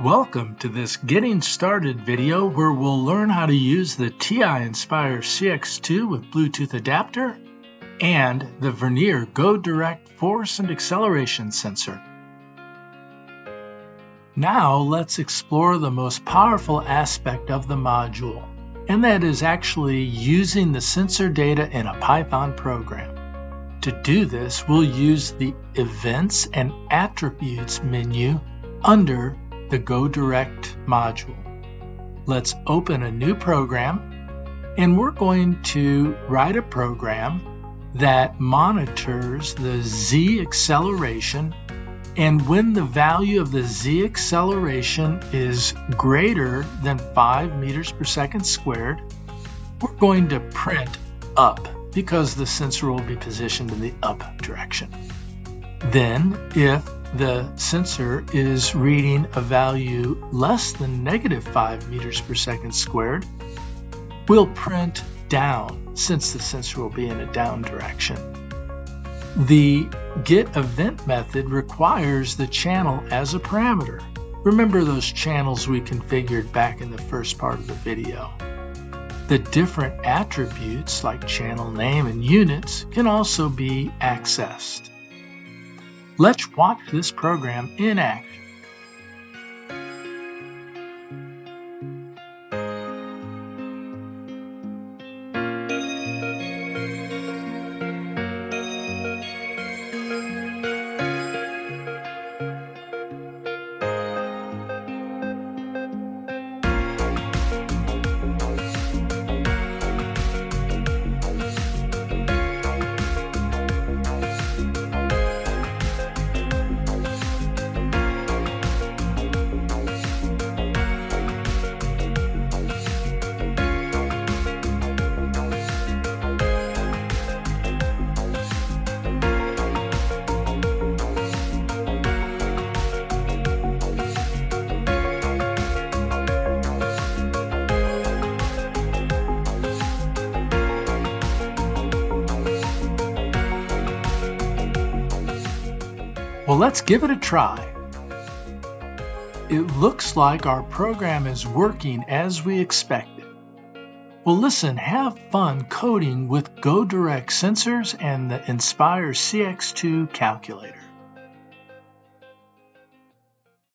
Welcome to this Getting Started video where we'll learn how to use the TI-Nspire CXII with Bluetooth adapter and the Vernier Go Direct force and acceleration sensor. Now let's explore the most powerful aspect of the module, and that is actually using the sensor data in a Python program. To do this, we'll use the Events and Attributes menu under the Go Direct module. Let's open a new program, and we're going to write a program that monitors the Z acceleration, and when the value of the Z acceleration is greater than 5 meters per second squared, we're going to print up because the sensor will be positioned in the up direction. Then, if the sensor is reading a value less than -5 meters per second squared, we'll print down since the sensor will be in a down direction. The getEvent method requires the channel as a parameter. Remember those channels we configured back in the first part of the video. The different attributes like channel name and units can also be accessed. Let's watch this program in action. Well, let's give it a try. It looks like our program is working as we expected. Well, listen, have fun coding with Go Direct sensors and the Nspire CXII calculator.